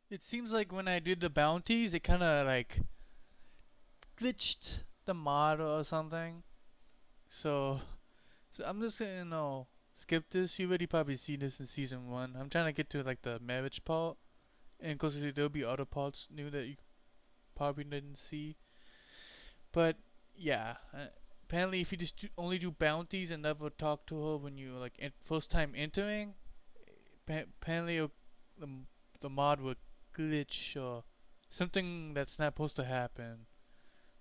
It seems like when I did the bounties, it kind of like glitched the mod or something. So, so I'm just gonna skip this. You already probably seen this in season one. I'm trying to get to like the marriage part, and of course there'll be other parts new that you probably didn't see. But yeah, apparently if you just only do bounties and never talk to her when you like first time entering, apparently the the mod would glitch or something that's not supposed to happen.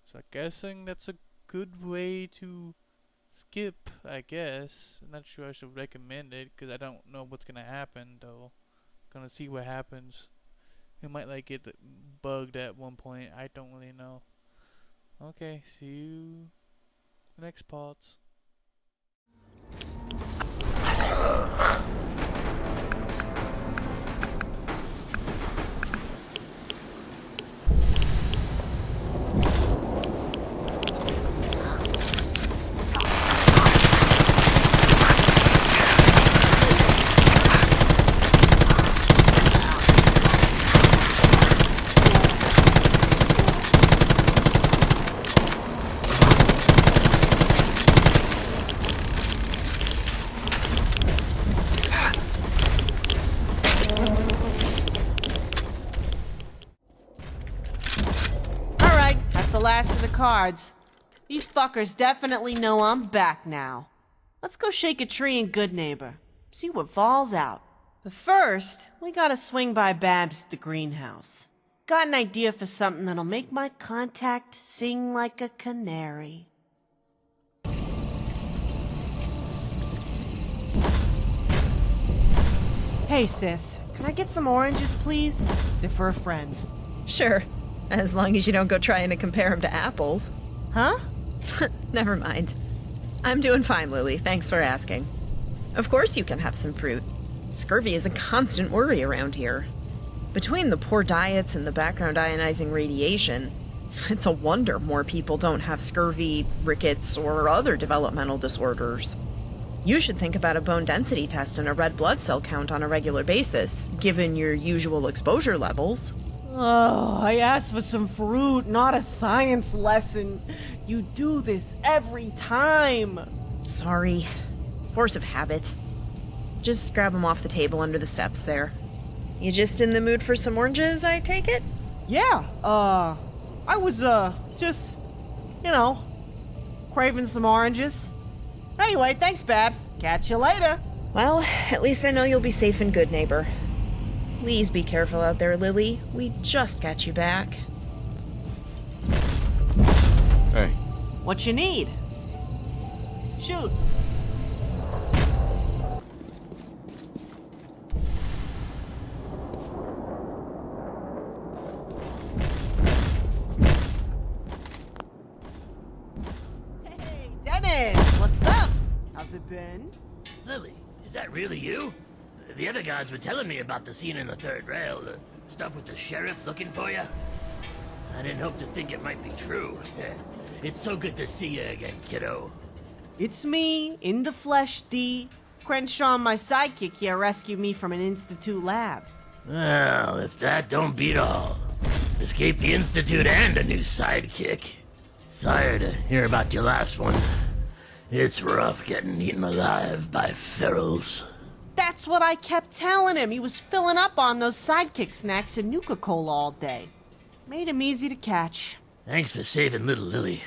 So I'm guessing that's a good way to skip, I guess. I'm not sure I should recommend it because I don't know what's gonna happen though. Gonna see what happens. It might like get bugged at one point. I don't really know. Okay, see you next parts. Alright, that's the last of the cards. These fuckers definitely know I'm back now. Let's go shake a tree in Good Neighbor. See what falls out. But first, we gotta swing by Babs at the greenhouse. Got an idea for something that'll make my contact sing like a canary. Hey sis, can I get some oranges please? They're for a friend. Sure, as long as you don't go trying to compare them to apples. Huh? Never mind. I'm doing fine, Lily. Thanks for asking. Of course you can have some fruit. Scurvy is a constant worry around here. Between the poor diets and the background ionizing radiation, it's a wonder more people don't have scurvy, rickets, or other developmental disorders. You should think about a bone density test and a red blood cell count on a regular basis, given your usual exposure levels. Oh, I asked for some fruit, not a science lesson. You do this every time. Sorry. Force of habit. Just grab them off the table under the steps there. You just in the mood for some oranges, I take it? Yeah, I was, just, craving some oranges. Anyway, thanks, Babs. Catch you later. Well, at least I know you'll be safe and good, neighbor. Please be careful out there, Lily. We just got you back. Hey. What you need? Shoot. Hey, Dennis, what's up? How's it been? Lily, is that really you? The other guys were telling me about the scene in the third rail, the stuff with the sheriff looking for you. I didn't hope to think it might be true. It's so good to see you again, kiddo. It's me, in the flesh, D. Crenshaw, my sidekick here, rescued me from an Institute lab. Well, if that don't beat all. Escaped the Institute and a new sidekick. Sorry to hear about your last one. It's rough getting eaten alive by ferals. That's what I kept telling him. He was filling up on those sidekick snacks and Nuka-Cola all day. Made him easy to catch. Thanks for saving little Lily.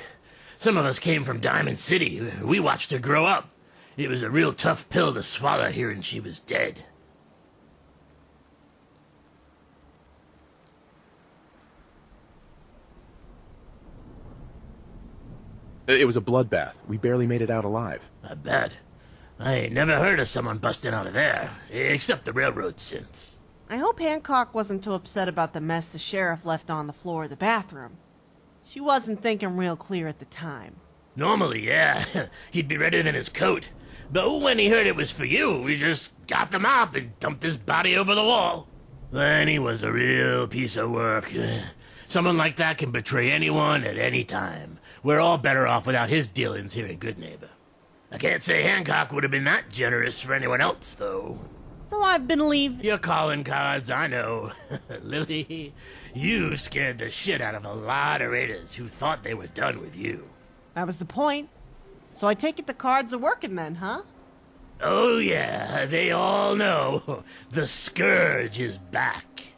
Some of us came from Diamond City. We watched her grow up. It was a real tough pill to swallow hearing she was dead. It was a bloodbath. We barely made it out alive. I bet. I ain't never heard of someone busting out of there, except the railroad synths. I hope Hancock wasn't too upset about the mess the sheriff left on the floor of the bathroom. She wasn't thinking real clear at the time. Normally, yeah, he'd be redder than his coat. But when he heard it was for you, we just got the mop and dumped his body over the wall. Then he was a real piece of work. Someone like that can betray anyone at any time. We're all better off without his dealings here in Good Neighbor. I can't say Hancock would have been that generous for anyone else, though. So I've been leaving. Your calling cards, I know. Lily, you scared the shit out of a lot of raiders who thought they were done with you. That was the point. So I take it the cards are working then, huh? Oh yeah, they all know. The Scourge is back.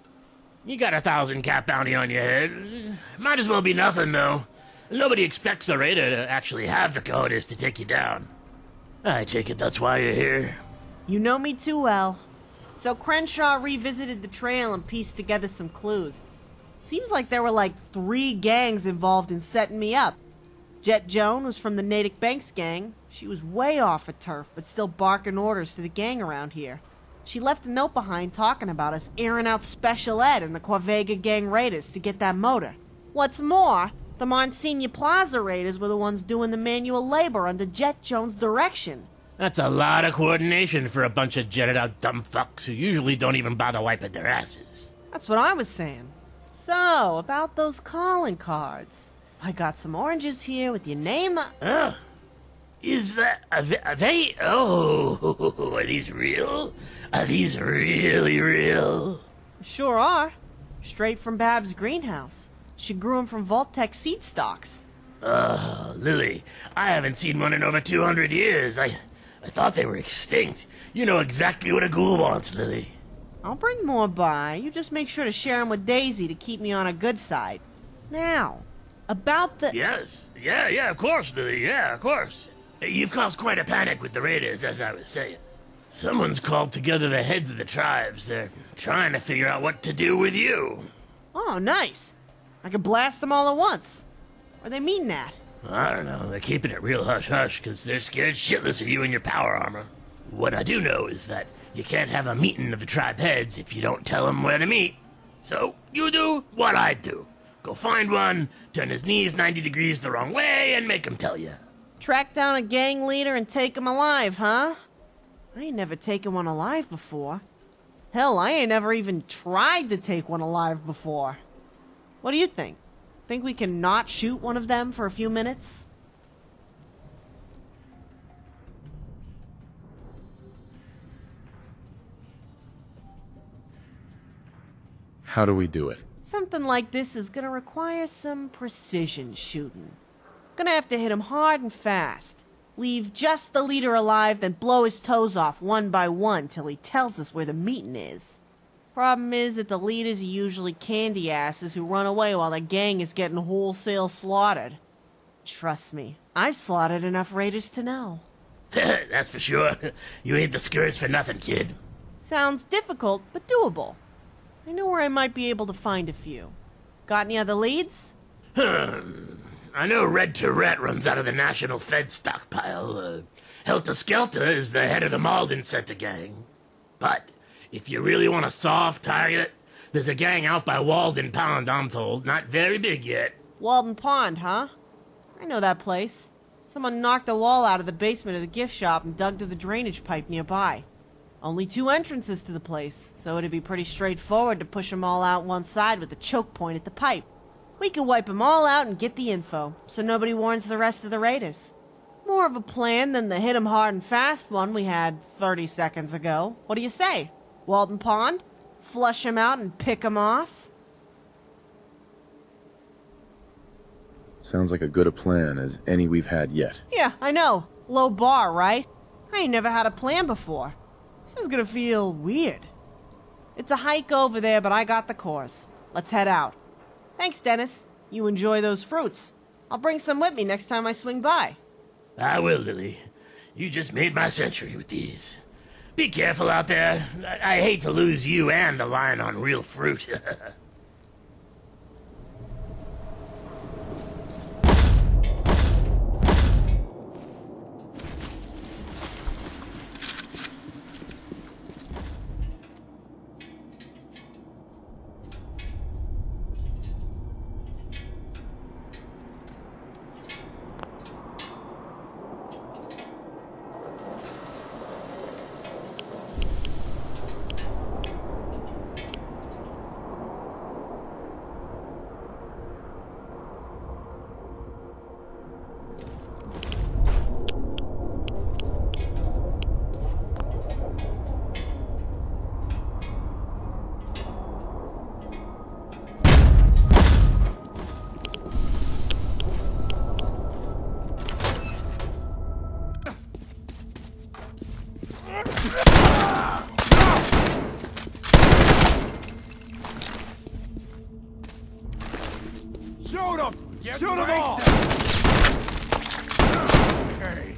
You got 1,000 cap bounty on your head. Might as well be nothing, though. Nobody expects a raider to actually have the cojones to take you down. I take it that's why you're here. You know me too well. So Crenshaw revisited the trail and pieced together some clues. Seems like there were like 3 gangs involved in setting me up. Jet Joan was from the Natick Banks gang. She was way off her turf, but still barking orders to the gang around here. She left a note behind talking about us airing out Special Ed and the Corvega gang raiders to get that motor. What's more, the Monsignor Plaza raiders were the ones doing the manual labor under Jet Joan's direction. That's a lot of coordination for a bunch of jetted out dumb fucks who usually don't even bother wiping their asses. That's what I was saying. So, about those calling cards. I got some oranges here with your name on. Oh. Is that... Are they... Oh, are these real? Are these really real? Sure are. Straight from Bab's greenhouse. She grew them from Vault-Tec seed stocks. Oh, Lily, I haven't seen one in over 200 years. I thought they were extinct. You know exactly what a ghoul wants, Lily. I'll bring more by. You just make sure to share them with Daisy to keep me on a good side. Now, about the... Yes. Yeah, of course, Lily. Yeah, of course. You've caused quite a panic with the raiders, as I was saying. Someone's called together the heads of the tribes. They're trying to figure out what to do with you. Oh, nice. I could blast them all at once. Where are they meeting at? I don't know. They're keeping it real hush-hush because they're scared shitless of you and your power armor. What I do know is that you can't have a meeting of the tribe heads if you don't tell them where to meet. So you do what I do. Go find one, turn his knees 90 degrees the wrong way, and make him tell you. Track down a gang leader and take him alive, huh? I ain't never taken one alive before. Hell, I ain't never even tried to take one alive before. What do you think? Think we can not shoot one of them for a few minutes? How do we do it? Something like this is gonna require some precision shooting. Gonna have to hit him hard and fast. Leave just the leader alive, then blow his toes off one by one till he tells us where the meeting is. Problem is that the leaders are usually candy asses who run away while the gang is getting wholesale slaughtered. Trust me, I've slaughtered enough raiders to know. That's for sure. You ain't the Scourge for nothing, kid. Sounds difficult, but doable. I know where I might be able to find a few. Got any other leads? I know Red Tourette runs out of the National Fed stockpile. Helter Skelter is the head of the Malden Center gang. But if you really want a soft target, there's a gang out by Walden Pond, I'm told. Not very big yet. Walden Pond, huh? I know that place. Someone knocked a wall out of the basement of the gift shop and dug to the drainage pipe nearby. Only 2 entrances to the place, so it'd be pretty straightforward to push them all out one side with the choke point at the pipe. We could wipe them all out and get the info, so nobody warns the rest of the raiders. More of a plan than the hit 'em hard and fast one we had 30 seconds ago. What do you say? Walden Pond? Flush 'em out and pick 'em off? Sounds like a good a plan as any we've had yet. Yeah, I know. Low bar, right? I ain't never had a plan before. This is gonna feel weird. It's a hike over there, but I got the course. Let's head out. Thanks, Dennis. You enjoy those fruits. I'll bring some with me next time I swing by. I will, Lily. You just made my century with these. Be careful out there. I hate to lose you and the line on real fruit. Shoot him! Shoot them all! Okay.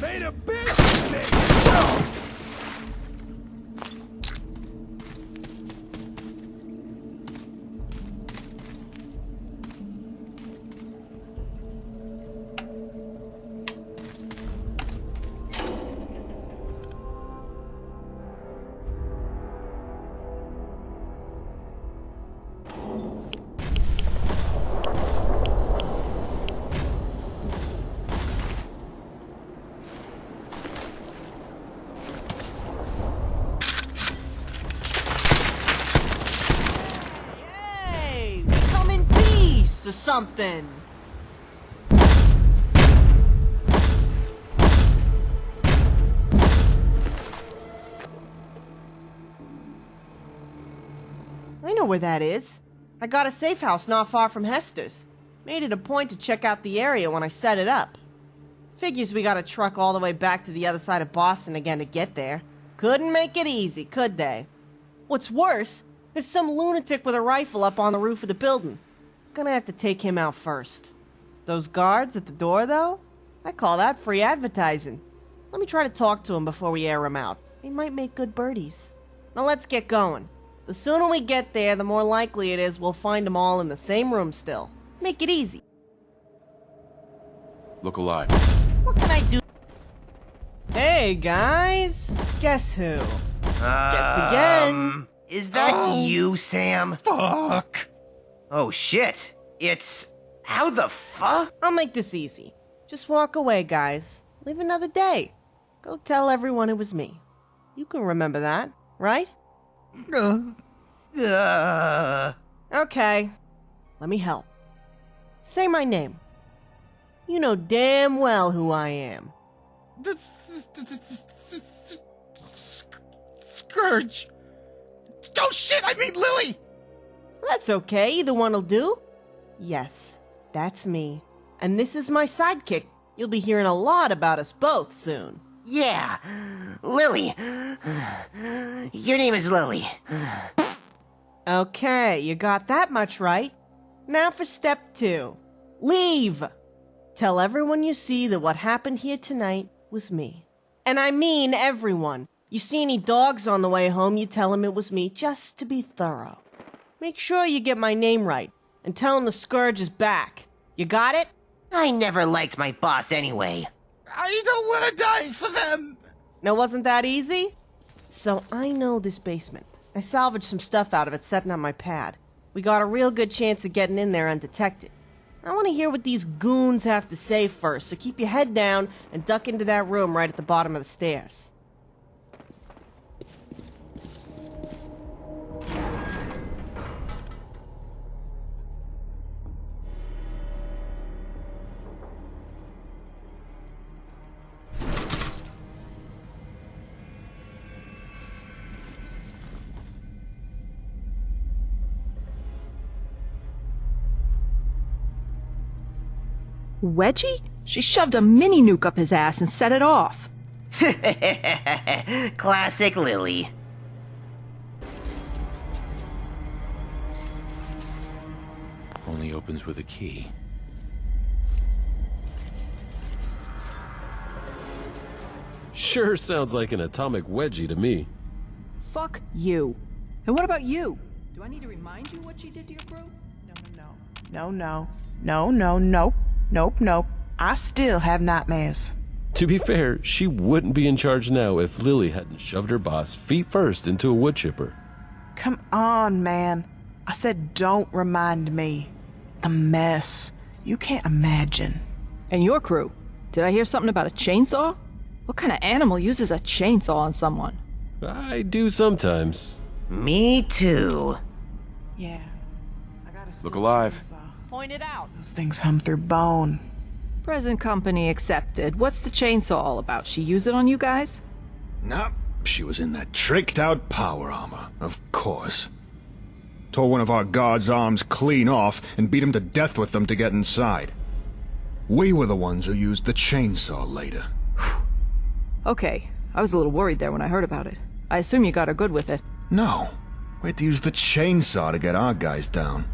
Made a big mistake! Hey, we come in peace or something. I know where that is. I got a safe house not far from Hester's. Made it a point to check out the area when I set it up. Figures we gotta truck all the way back to the other side of Boston again to get there. Couldn't make it easy, could they? What's worse, there's some lunatic with a rifle up on the roof of the building. Gonna have to take him out first. Those guards at the door, though? I call that free advertising. Let me try to talk to him before we air him out. They might make good birdies. Now let's get going. The sooner we get there, the more likely it is we'll find them all in the same room still. Make it easy. Look alive. What can I do? Hey, guys. Guess who? Guess again. Is that you, Sam? Fuck! Oh shit. It's... How the fuck? I'll make this easy. Just walk away, guys. Live another day. Go tell everyone it was me. You can remember that, right? Okay. Let me help. Say my name. You know damn well who I am. Scourge! Oh shit, I mean Lily! That's okay, either one'll do. Yes, that's me. And this is my sidekick. You'll be hearing a lot about us both soon. Yeah, Lily. Your name is Lily. Okay, you got that much right. Now for step 2. Leave! Tell everyone you see that what happened here tonight was me. And I mean everyone. You see any dogs on the way home, you tell them it was me, just to be thorough. Make sure you get my name right, and tell them the Scourge is back. You got it? I never liked my boss anyway. I don't want to die for them! Now, wasn't that easy? So, I know this basement. I salvaged some stuff out of it setting on my pad. We got a real good chance of getting in there undetected. I want to hear what these goons have to say first, so keep your head down and duck into that room right at the bottom of the stairs. Wedgie? She shoved a mini nuke up his ass and set it off. Classic Lily. Only opens with a key. Sure sounds like an atomic wedgie to me. Fuck you. And what about you? Do I need to remind you what she did to your crew? Nope. I still have nightmares. To be fair, she wouldn't be in charge now if Lily hadn't shoved her boss feet first into a wood chipper. Come on, man. I said don't remind me. The mess. You can't imagine. And your crew? Did I hear something about a chainsaw? What kind of animal uses a chainsaw on someone? I do sometimes. Me too. Yeah. I got a Look alive. Point it out. Those things hum through bone. Present company accepted. What's the chainsaw all about? She use it on you guys? Nope, she was in that tricked-out power armor, of course. Tore one of our guards' arms clean off and beat him to death with them to get inside. We were the ones who used the chainsaw later. Okay, I was a little worried there when I heard about it. I assume you got her good with it. No. We had to use the chainsaw to get our guys down.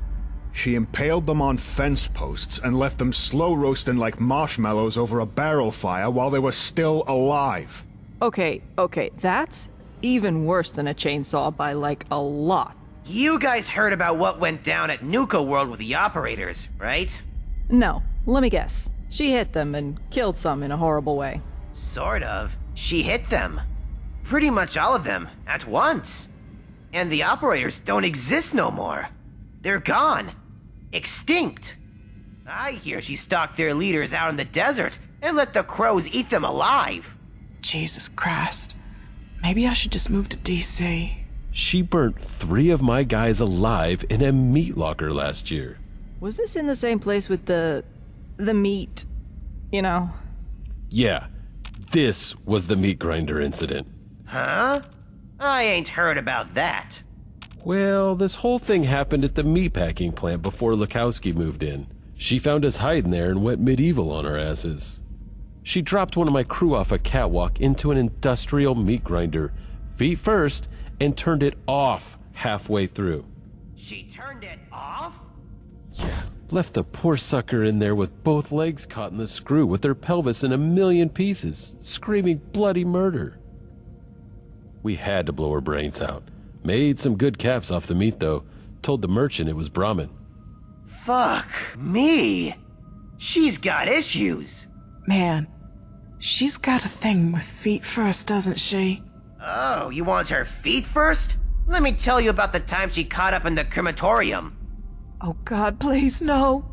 She impaled them on fence posts and left them slow roasting like marshmallows over a barrel fire while they were still alive. Okay, that's even worse than a chainsaw by, like, a lot. You guys heard about what went down at Nuka World with the operators, right? No, let me guess. She hit them and killed some in a horrible way. Sort of. She hit them. Pretty much all of them, at once. And the operators don't exist no more. They're gone. Extinct. I hear she stalked their leaders out in the desert and let the crows eat them alive. Jesus Christ. Maybe I should just move to DC. She burnt 3 of my guys alive in a meat locker last year. Was this in the same place with the meat, you know? Yeah, this was the meat grinder incident. Huh? I ain't heard about that. Well, this whole thing happened at the meatpacking plant before Lukowski moved in. She found us hiding there and went medieval on our asses. She dropped one of my crew off a catwalk into an industrial meat grinder, feet first, and turned it off halfway through. She turned it off? Yeah, left the poor sucker in there with both legs caught in the screw with her pelvis in a million pieces, screaming bloody murder. We had to blow her brains out. Made some good caps off the meat, though. Told the merchant it was Brahmin. Fuck me. She's got issues. Man, she's got a thing with feet first, doesn't she? Oh, you want her feet first? Let me tell you about the time she caught up in the crematorium. Oh God, please, no.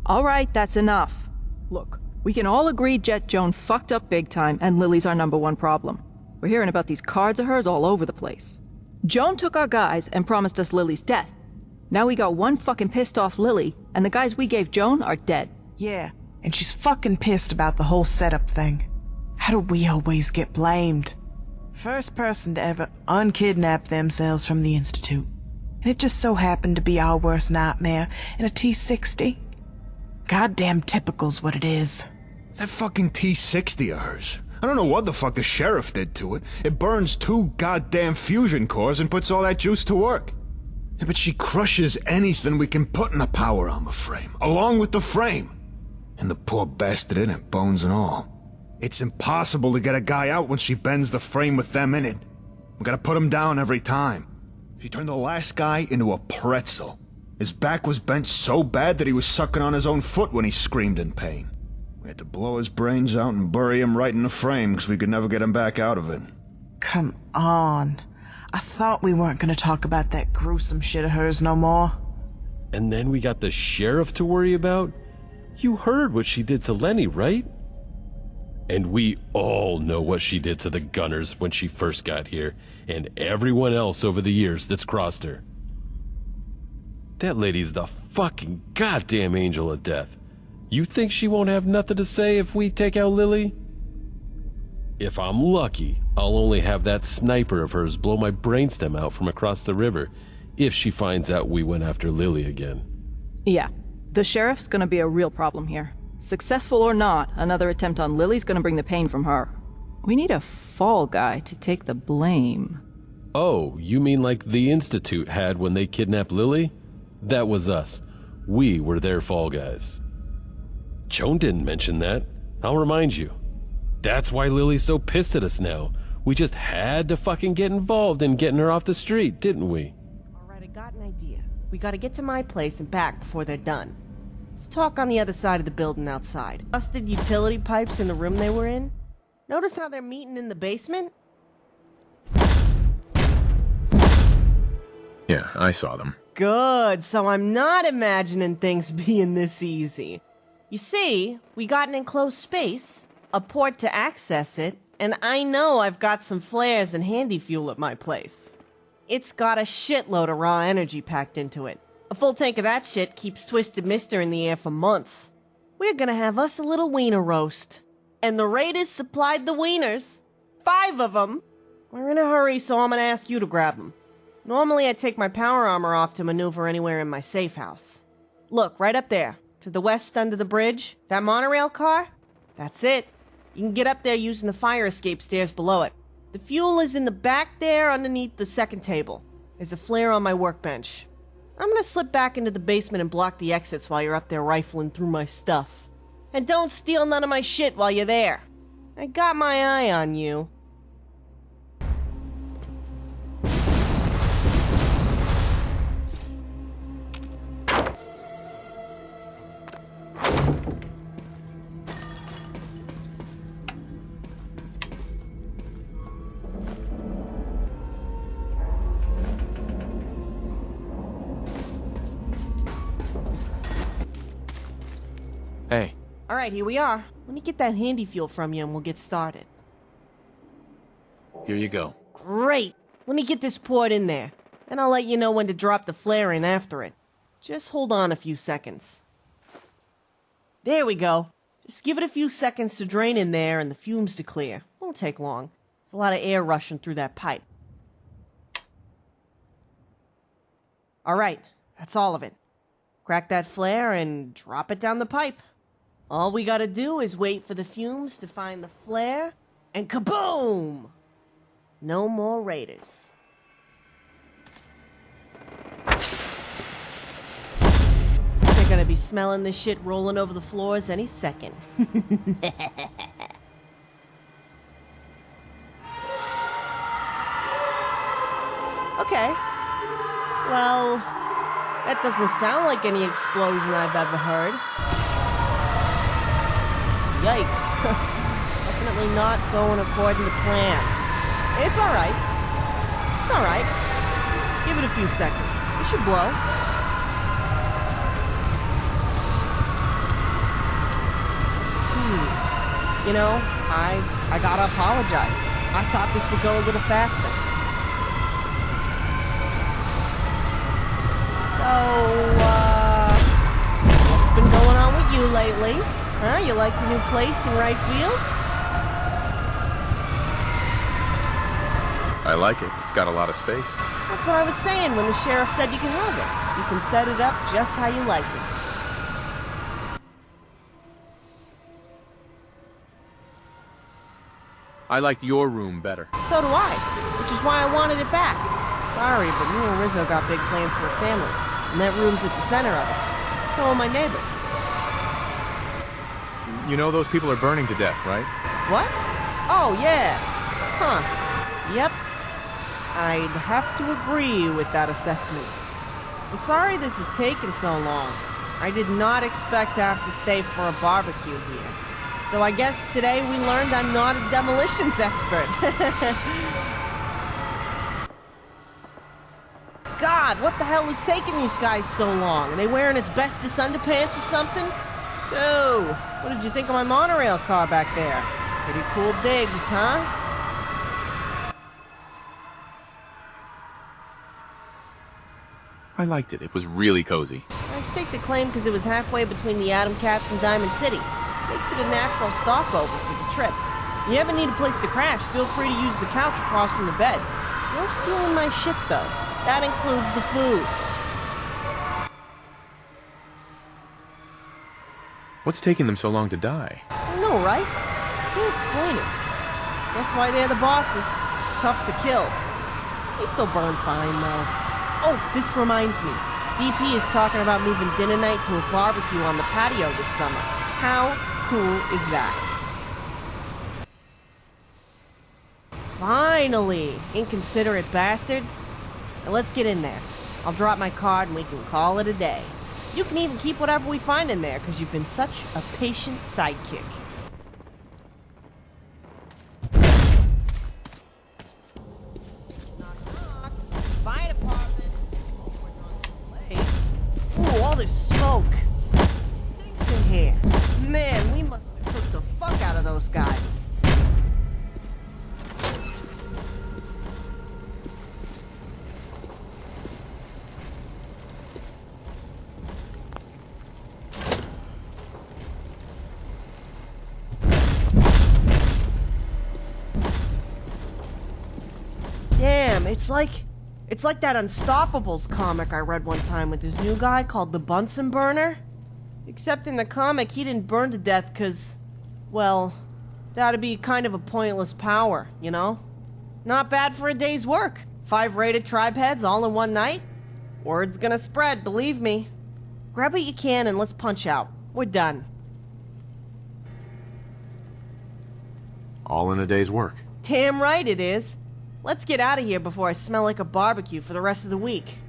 All right, that's enough. Look, we can all agree Jet Joan fucked up big time and Lily's our #1 problem. We're hearing about these cards of hers all over the place. Joan took our guys and promised us Lily's death. Now we got one fucking pissed off Lily, and the guys we gave Joan are dead. Yeah, and she's fucking pissed about the whole setup thing. How do we always get blamed? First person to ever unkidnap themselves from the Institute. And it just so happened to be our worst nightmare in a T-60. Goddamn typical's what it is. It's that fucking T-60 of hers. I don't know what the fuck the sheriff did to it. It burns 2 goddamn fusion cores and puts all that juice to work. Yeah, but she crushes anything we can put in a power armor frame, along with the frame. And the poor bastard in it, bones and all. It's impossible to get a guy out when she bends the frame with them in it. We gotta put him down every time. She turned the last guy into a pretzel. His back was bent so bad that he was sucking on his own foot when he screamed in pain. We had to blow his brains out and bury him right in the frame because we could never get him back out of it. Come on. I thought we weren't gonna talk about that gruesome shit of hers no more. And then we got the sheriff to worry about? You heard what she did to Lenny, right? And we all know what she did to the Gunners when she first got here, and everyone else over the years that's crossed her. That lady's the fucking goddamn angel of death. You think she won't have nothing to say if we take out Lily? If I'm lucky, I'll only have that sniper of hers blow my brainstem out from across the river if she finds out we went after Lily again. Yeah, the sheriff's gonna be a real problem here. Successful or not, another attempt on Lily's gonna bring the pain from her. We need a fall guy to take the blame. Oh, you mean like the Institute had when they kidnapped Lily? That was us. We were their fall guys. Joan didn't mention that. I'll remind you. That's why Lily's so pissed at us now. We just had to fucking get involved in getting her off the street, didn't we? Alright, I got an idea. We gotta get to my place and back before they're done. Let's talk on the other side of the building outside. Busted utility pipes in the room they were in. Notice how they're meeting in the basement? Yeah, I saw them. Good, so I'm not imagining things being this easy. You see, we got an enclosed space, a port to access it, and I know I've got some flares and handy fuel at my place. It's got a shitload of raw energy packed into it. A full tank of that shit keeps Twisted Mister in the air for months. We're gonna have us a little wiener roast. And the raiders supplied the wieners. 5 of them. We're in a hurry, so I'm gonna ask you to grab them. Normally I take my power armor off to maneuver anywhere in my safe house. Look, right up there. To the west under the bridge? That monorail car? That's it. You can get up there using the fire escape stairs below it. The fuel is in the back there underneath the second table. There's a flare on my workbench. I'm gonna slip back into the basement and block the exits while you're up there rifling through my stuff. And don't steal none of my shit while you're there. I got my eye on you. Hey, Alright, here we are. Let me get that handy fuel from you and we'll get started. here you go. Great! Let me get this poured in there. Then I'll let you know when to drop the flare in after it. Just hold on a few seconds. There we go. Just give it a few seconds to drain in there and the fumes to clear. Won't take long. There's a lot of air rushing through that pipe. Alright, that's all of it. Crack that flare and drop it down the pipe. All we gotta do is wait for the fumes to find the flare, and kaboom! No more raiders. They're gonna be smelling this shit rolling over the floors any second. Okay. Well, that doesn't sound like any explosion I've ever heard. Yikes. Definitely not going according to plan. It's alright. It's alright. Just give it a few seconds. It should blow. You know, I gotta apologize. I thought this would go a little faster. So, what's been going on with you lately? Huh? You like the new place in right field? I like it. It's got a lot of space. That's what I was saying when the sheriff said you can have it. You can set it up just how you like it. I liked your room better. So do I, which is why I wanted it back. Sorry, but me and Rizzo got big plans for a family, and that room's at the center of it. So are my neighbors. You know those people are burning to death, right? What? Oh, yeah. Huh. Yep. I'd have to agree with that assessment. I'm sorry this has taken so long. I did not expect to have to stay for a barbecue here. So I guess today we learned I'm not a demolitions expert. God, what the hell is taking these guys so long? Are they wearing asbestos underpants or something? So, what did you think of my monorail car back there? Pretty cool digs, huh? I liked it. It was really cozy. I staked the claim because it was halfway between the Atom Cats and Diamond City. Makes it a natural stopover for the trip. If you ever need a place to crash, feel free to use the couch across from the bed. No stealing my shit, though. That includes the food. What's taking them so long to die? I know, right? Can't explain it. That's why they're the bosses. Tough to kill. They still burn fine, though. Oh, this reminds me. DP is talking about moving dinner night to a barbecue on the patio this summer. How cool is that? Finally! Inconsiderate bastards. Now let's get in there. I'll drop my card and we can call it a day. You can even keep whatever we find in there because you've been such a patient sidekick. Knock, knock. Fire department. Ooh, all this smoke. Stinks in here. Man, we must have cooked the fuck out of those guys. Damn, it's like that Unstoppables comic I read one time with this new guy called the Bunsen Burner. Except in the comic, he didn't burn to death because, well, that'd be kind of a pointless power, you know? Not bad for a day's work. 5 rated tribe heads all in one night. Word's gonna spread, believe me. Grab what you can and let's punch out. We're done. All in a day's work. Damn right it is. Let's get out of here before I smell like a barbecue for the rest of the week.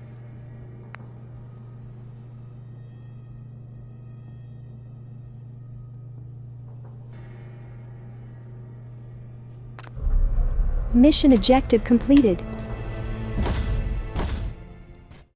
Mission objective completed.